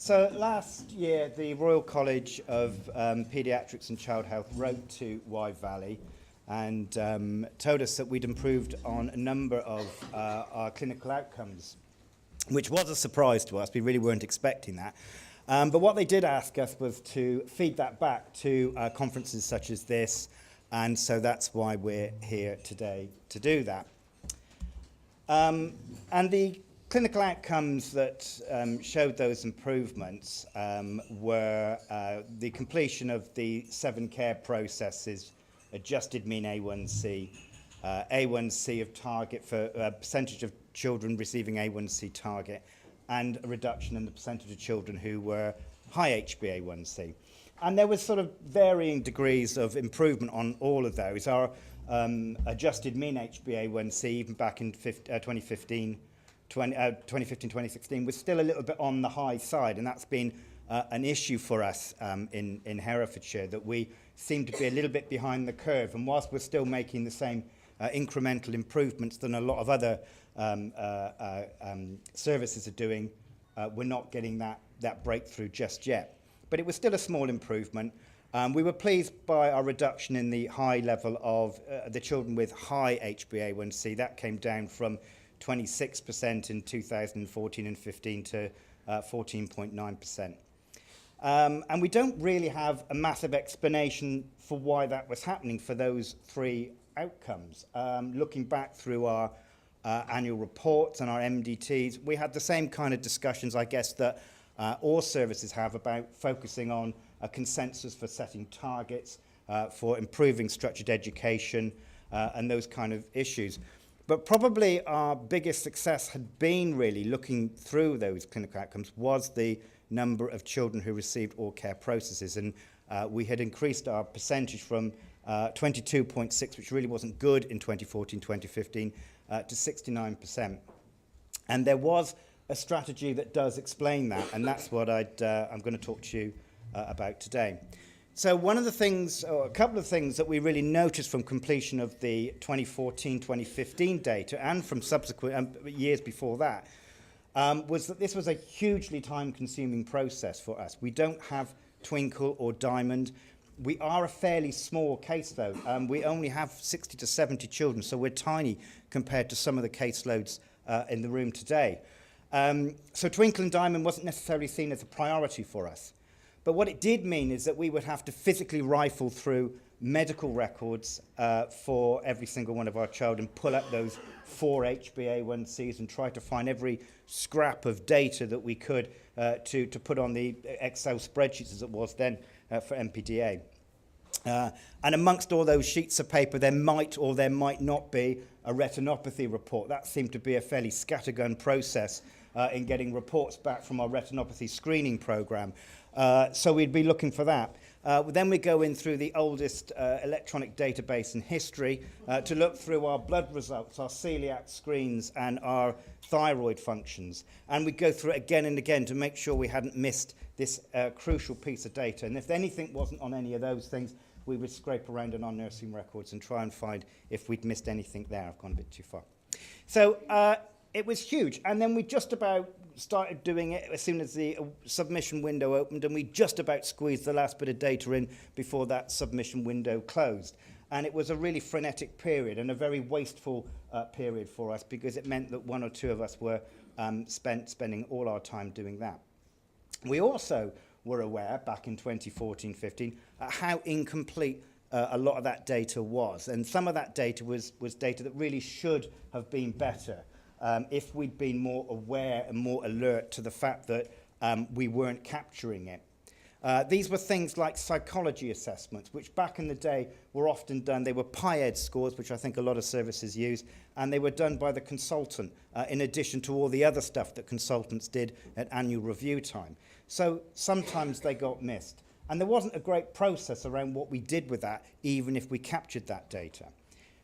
So last year, the Royal College of Paediatrics and Child Health wrote to Vallet and told us that we'd improved on a number of our clinical outcomes, which was a surprise to us. We really weren't expecting that. But what they did ask us was to feed that back to conferences such as this, and so that's why we're here today to do that. And the clinical outcomes that showed those improvements were the completion of the 7 care processes, adjusted mean A1C, A1C of target for percentage of children receiving A1C target, and a reduction in the percentage of children who were high HbA1c. And there was sort of varying degrees of improvement on all of those. Our adjusted mean HbA1c, even back in 2015, 2016, was still a little bit on the high side, and that's been an issue for us in Herefordshire, that we seem to be a little bit behind the curve. And whilst we're still making the same incremental improvements than a lot of other services are doing, we're not getting that breakthrough just yet. But it was still a small improvement. We were pleased by our reduction in the high level of the children with high HbA1c. That came down from 26% in 2014 and 15 to 14.9%. And we don't really have a massive explanation for why that was happening for those 3 outcomes. Looking back through our annual reports and our MDTs, we had the same kind of discussions, I guess, that all services have about focusing on a consensus for setting targets, for improving structured education, and those kind of issues. But probably our biggest success had been really looking through those clinical outcomes was the number of children who received all care processes. And we had increased our percentage from 22.6, which really wasn't good in 2014, 2015, to 69%. And there was a strategy that does explain that, and that's what I'm going to talk to you about today. So one of the things, or a couple of things that we really noticed from completion of the 2014-2015 data and from subsequent years before that, was that this was a hugely time-consuming process for us. We don't have Twinkle or Diamond. We are a fairly small caseload. We only have 60 to 70 children, so we're tiny compared to some of the caseloads in the room today. So Twinkle and Diamond wasn't necessarily seen as a priority for us. But what it did mean is that we would have to physically rifle through medical records for every single one of our child and pull up those 4 HbA1cs and try to find every scrap of data that we could to put on the Excel spreadsheets, as it was then, for NPDA. And amongst all those sheets of paper, there might or there might not be a retinopathy report. That seemed to be a fairly scattergun process in getting reports back from our retinopathy screening program. So we'd be looking for that. Then we go in through the oldest electronic database in history to look through our blood results, our celiac screens, and our thyroid functions. And we go through it again and again to make sure we hadn't missed this crucial piece of data. And if anything wasn't on any of those things, we would scrape around in our nursing records and try and find if we'd missed anything there. I've gone a bit too far. So it was huge. And then we just about started doing it as soon as the submission window opened, and we just about squeezed the last bit of data in before that submission window closed. And it was a really frenetic period and a very wasteful period for us, because it meant that 1 or 2 of us were spending all our time doing that. We also were aware back in 2014-15 how incomplete a lot of that data was. And some of that data was data that really should have been better if we'd been more aware and more alert to the fact that we weren't capturing it. These were things like psychology assessments, which back in the day were often done. They were PIED scores, which I think a lot of services use, and they were done by the consultant, in addition to all the other stuff that consultants did at annual review time. So sometimes they got missed. And there wasn't a great process around what we did with that, even if we captured that data.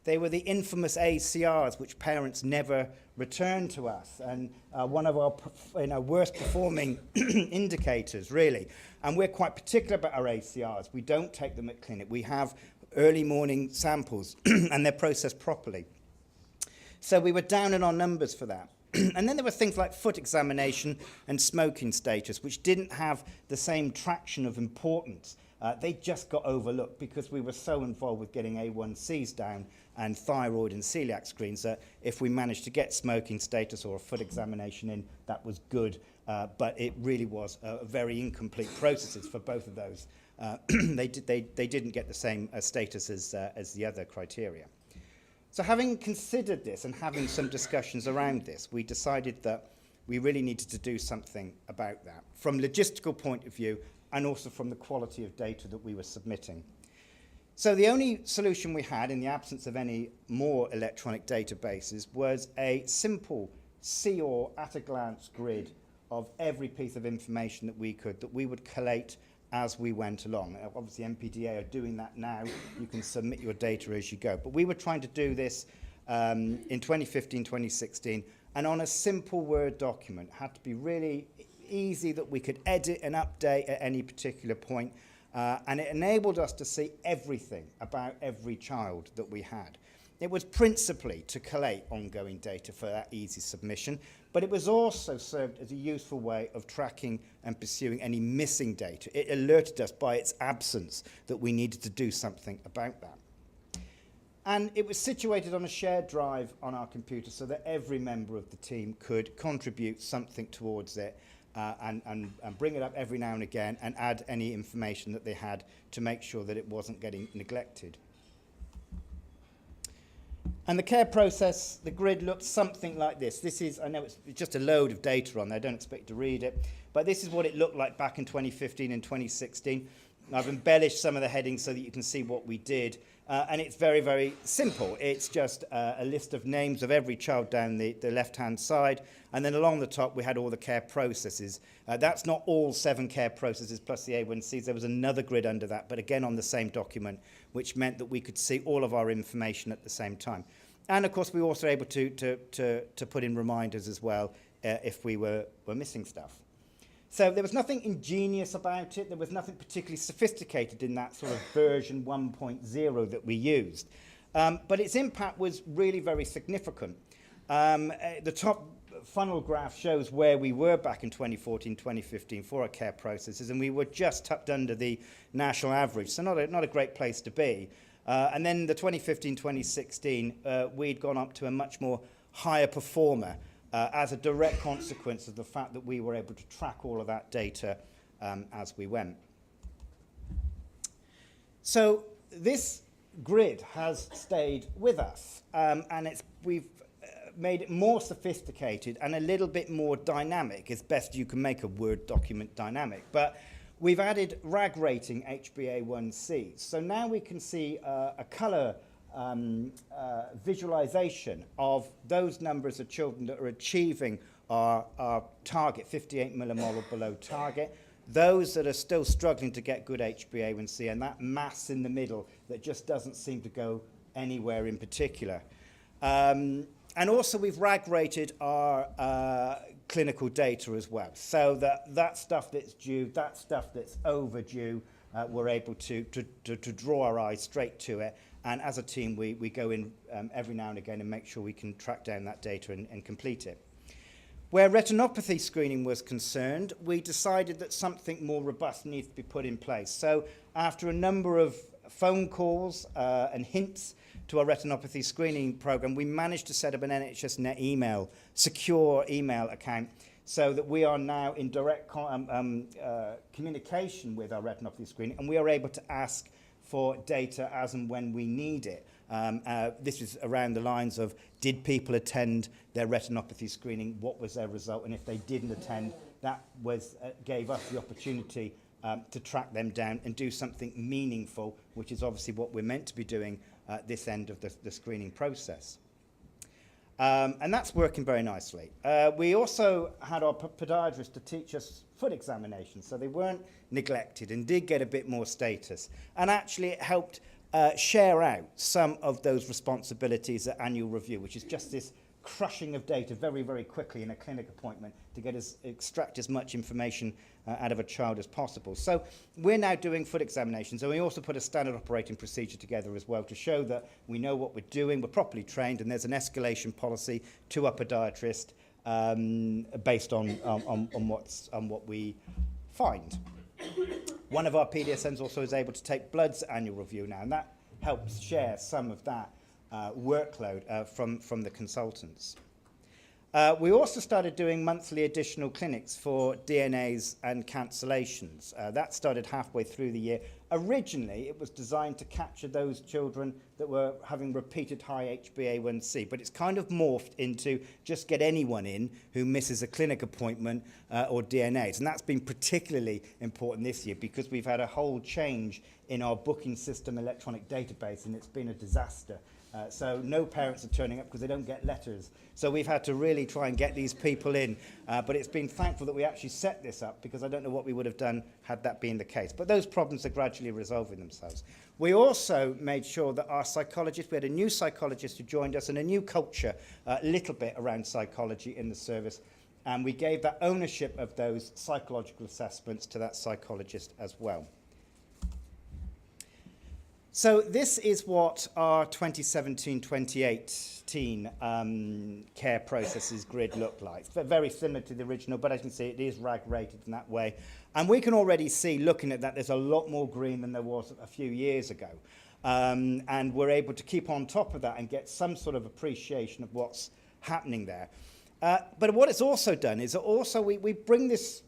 They were the infamous ACRs, which parents never returned to us, and one of our worst performing indicators, really. And we're quite particular about our ACRs. We don't take them at clinic. We have early morning samples, and they're processed properly. So we were down in our numbers for that. And then there were things like foot examination and smoking status, which didn't have the same traction of importance. They just got overlooked because we were so involved with getting A1Cs down and thyroid and celiac screens that if we managed to get smoking status or a foot examination in, that was good. But it really was very incomplete processes for both of those. They didn't get the same status as the other criteria. So having considered this and having some discussions around this, we decided that we really needed to do something about that from logistical point of view and also from the quality of data that we were submitting. So the only solution we had in the absence of any more electronic databases was a simple see-all at-a-glance grid of every piece of information that we would collate as we went along. Obviously, NPDA are doing that now. You can submit your data as you go. But we were trying to do this in 2015, 2016, and on a simple Word document. It had to be really easy that we could edit and update at any particular point. And it enabled us to see everything about every child that we had. It was principally to collate ongoing data for that easy submission, but it was also served as a useful way of tracking and pursuing any missing data. It alerted us by its absence that we needed to do something about that. And it was situated on a shared drive on our computer so that every member of the team could contribute something towards it and bring it up every now and again and add any information that they had to make sure that it wasn't getting neglected. And the care process, the grid looked something like this. This is, I know it's just a load of data on there, I don't expect you to read it, but this is what it looked like back in 2015 and 2016. I've embellished some of the headings so that you can see what we did. And it's very, very simple. It's just a list of names of every child down the left-hand side. And then along the top, we had all the care processes. That's not all 7 care processes plus the A1Cs. There was another grid under that, but again on the same document, which meant that we could see all of our information at the same time. And, of course, we were also able to put in reminders as well if we were missing stuff. So there was nothing ingenious about it. There was nothing particularly sophisticated in that sort of version 1.0 that we used. But its impact was really very significant. The top funnel graph shows where we were back in 2014, 2015 for our care processes, and we were just tucked under the national average, so not a great place to be. And then the 2015, 2016, we'd gone up to a much more higher performer, as a direct consequence of the fact that we were able to track all of that data as we went. So this grid has stayed with us, and we've made it more sophisticated and a little bit more dynamic, as best you can make a Word document dynamic. But we've added RAG rating HbA1c. So now we can see a colour visualization of those numbers of children that are achieving our target, 58 millimole or below target, those that are still struggling to get good HbA1c, and that mass in the middle that just doesn't seem to go anywhere in particular. And also we've RAG rated our clinical data as well, so that stuff that's due, that stuff that's overdue, we're able to draw our eyes straight to it. And as a team, we go in every now and again and make sure we can track down that data and complete it. Where retinopathy screening was concerned, we decided that something more robust needs to be put in place. So after a number of phone calls and hints to our retinopathy screening program, we managed to set up an NHS Net email, secure email account, so that we are now in direct communication with our retinopathy screening, and we are able to ask for data as and when we need it. This is around the lines of, did people attend their retinopathy screening? What was their result? And if they didn't attend, that gave us the opportunity to track them down and do something meaningful, which is obviously what we're meant to be doing at this end of the screening process. And that's working very nicely. We also had our podiatrists to teach us foot examinations, so they weren't neglected and did get a bit more status. And actually it helped share out some of those responsibilities at annual review, which is just this crushing of data very, very quickly in a clinic appointment to extract as much information out of a child as possible. So we're now doing foot examinations, and we also put a standard operating procedure together as well to show that we know what we're doing, we're properly trained, and there's an escalation policy to our podiatrist based on what we find. One of our PDSNs also is able to take blood's annual review now, and that helps share some of that workload from the consultants. We also started doing monthly additional clinics for DNAs and cancellations. That started halfway through the year. Originally, it was designed to capture those children that were having repeated high HbA1c, but it's kind of morphed into just get anyone in who misses a clinic appointment or DNAs. And that's been particularly important this year because we've had a whole change in our booking system electronic database, and it's been a disaster. So no parents are turning up because they don't get letters. So we've had to really try and get these people in. But it's been thankful that we actually set this up because I don't know what we would have done had that been the case. But those problems are gradually resolving themselves. We also made sure that our psychologists, we had a new psychologist who joined us and a new culture, a little bit around psychology in the service. And we gave that ownership of those psychological assessments to that psychologist as well. So this is what our 2017-2018 care processes grid looked like. Very similar to the original, but as you can see, it is RAG rated in that way. And we can already see, looking at that, there's a lot more green than there was a few years ago. And we're able to keep on top of that and get some sort of appreciation of what's happening there. But what it's also done is also we bring this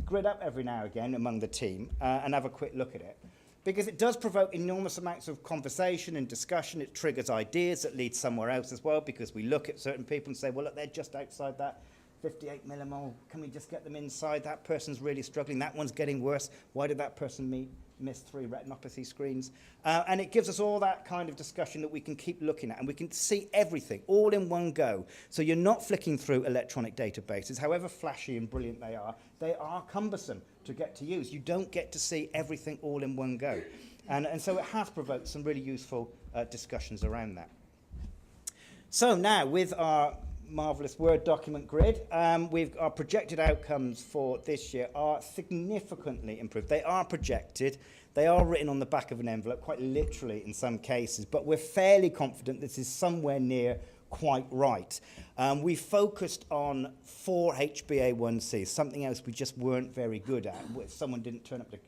grid up every now and again among the team and have a quick look at it. Because it does provoke enormous amounts of conversation and discussion. It triggers ideas that lead somewhere else as well, because we look at certain people and say, well, look, they're just outside that 58 millimole. Can we just get them inside? That person's really struggling. That one's getting worse. Why did that person miss 3 retinopathy screens? And it gives us all that kind of discussion that we can keep looking at, and we can see everything all in one go. So you're not flicking through electronic databases, however flashy and brilliant they are cumbersome to get to use. You don't get to see everything all in one go. And so it has provoked some really useful discussions around that. So now, with our marvellous Word document grid, our projected outcomes for this year are significantly improved. They are projected. They are written on the back of an envelope, quite literally in some cases, but we're fairly confident this is somewhere near quite right. We focused on 4 HbA1c, something else we just weren't very good at. If someone didn't turn up to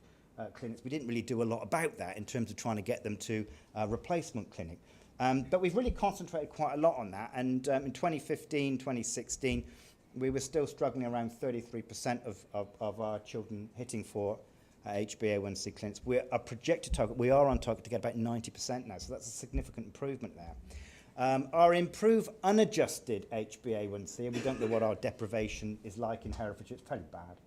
clinics, we didn't really do a lot about that in terms of trying to get them to a replacement clinic. But we've really concentrated quite a lot on that, and in 2015, 2016, we were still struggling around 33% of our children hitting 4 HbA1c clinics. Our projected target, we are on target to get about 90% now, so that's a significant improvement there. Our improved unadjusted HbA1c, and we don't know what our deprivation is like in Herefordshire, it's pretty bad.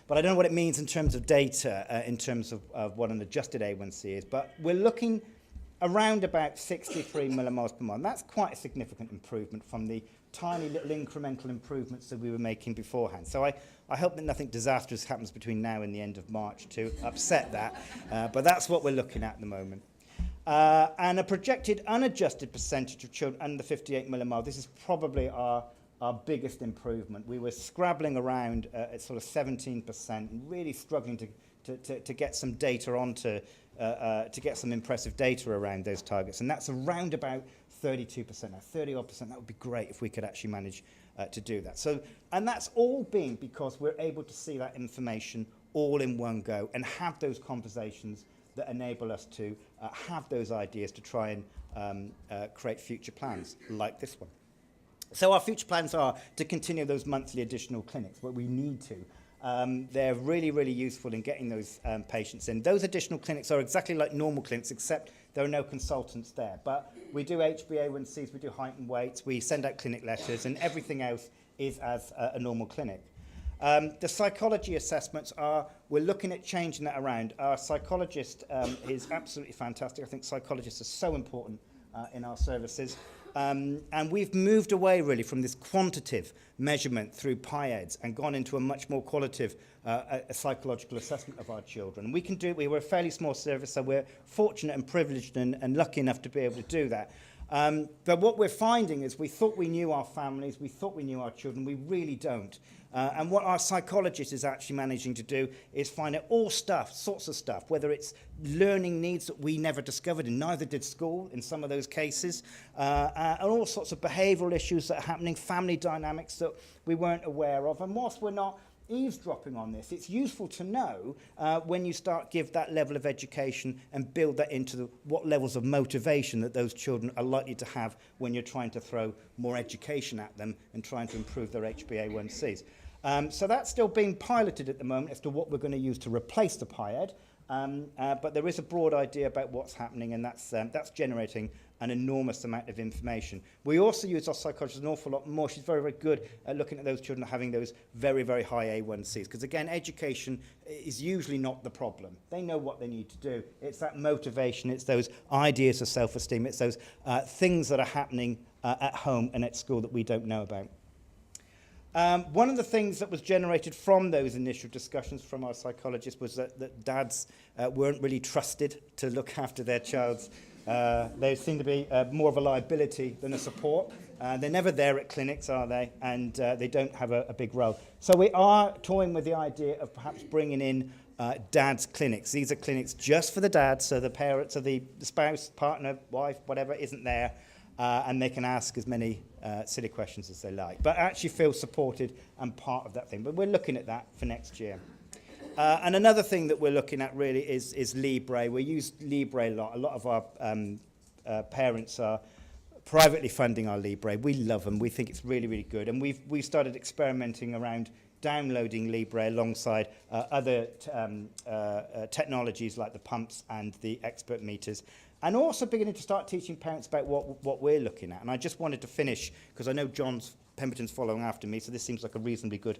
But I don't know what it means in terms of data, in terms of what an adjusted A1c is, but we're looking around about 63 millimoles per mole. That's quite a significant improvement from the tiny little incremental improvements that we were making beforehand. So I hope that nothing disastrous happens between now and the end of March to upset that, but that's what we're looking at the moment. And a projected unadjusted percentage of children under 58 millimole, this is probably our biggest improvement. We were scrabbling around at sort of 17% and really struggling to get some data onto, to get some impressive data around those targets. And that's around about 32%. Now, 30-odd%, that would be great if we could actually manage to do that. So, and that's all been because we're able to see that information all in one go and have those conversations that enable us to have those ideas to try and create future plans like this one. So our future plans are to continue those monthly additional clinics, but we need to. They're really, really useful in getting those patients in. Those additional clinics are exactly like normal clinics, except there are no consultants there. But we do HbA1cs, we do height and weights, we send out clinic letters, and everything else is as a normal clinic. The psychology assessments we're looking at changing that around. Our psychologist is absolutely fantastic. I think psychologists are so important in our services. And we've moved away really from this quantitative measurement through PIEDs and gone into a much more qualitative a psychological assessment of our children. We were a fairly small service, so we're fortunate and privileged and lucky enough to be able to do that. But what we're finding is we thought we knew our families, we thought we knew our children, we really don't. And what our psychologist is actually managing to do is find out all sorts of stuff, whether it's learning needs that we never discovered, and neither did school in some of those cases, and all sorts of behavioural issues that are happening, family dynamics that we weren't aware of. And whilst we're not eavesdropping on this, it's useful to know when you start give that level of education and build that into what levels of motivation that those children are likely to have when you're trying to throw more education at them and trying to improve their HbA1cs. So that's still being piloted at the moment as to what we're going to use to replace the PIED, but there is a broad idea about what's happening, and that's generating an enormous amount of information. We also use our psychologist an awful lot more. She's very, very good at looking at those children having those very, very high A1Cs. Because again, education is usually not the problem. They know what they need to do. It's that motivation. It's those ideas of self-esteem. It's those things that are happening at home and at school that we don't know about. One of the things that was generated from those initial discussions from our psychologist was that dads weren't really trusted to look after their child's. They seem to be more of a liability than a support. They're never there at clinics, are they? And they don't have a big role. So we are toying with the idea of perhaps bringing in dads' clinics. These are clinics just for the dads, so the parents or the spouse, partner, wife, whatever, isn't there, and they can ask as many silly questions as they like, but actually feel supported and part of that thing. But we're looking at that for next year. And another thing that we're looking at really is Libre. We use Libre a lot. A lot of our parents are privately funding our Libre. We love them. We think it's really, really good. And we've started experimenting around downloading Libre alongside other technologies like the pumps and the expert meters. And also beginning to start teaching parents about what we're looking at. And I just wanted to finish, because I know Pemberton's following after me, so this seems like a reasonably good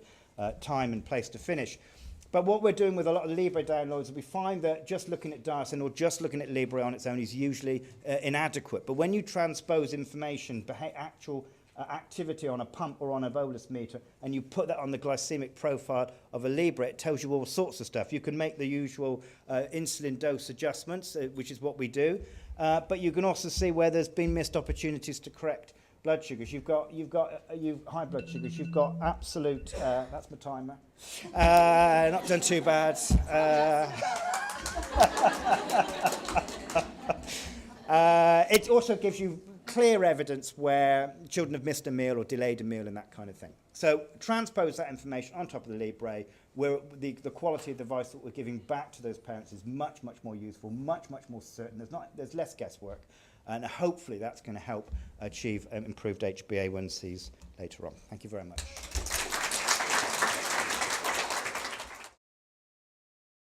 time and place to finish. But what we're doing with a lot of Libre downloads is we find that just looking at Darsin or just looking at Libre on its own is usually inadequate. But when you transpose information, actual activity on a pump or on a bolus meter, and you put that on the glycemic profile of a Libre, it tells you all sorts of stuff. You can make the usual insulin dose adjustments, which is what we do, but you can also see where there's been missed opportunities to correct blood sugars. You've got high blood sugars. You've got absolute. That's my timer. Not done too bad. It also gives you clear evidence where children have missed a meal or delayed a meal and that kind of thing. So transpose that information on top of the Libre, where the quality of the advice that we're giving back to those parents is much, much more useful, much, much more certain. There's less guesswork. And hopefully that's going to help achieve improved HbA1cs later on. Thank you very much.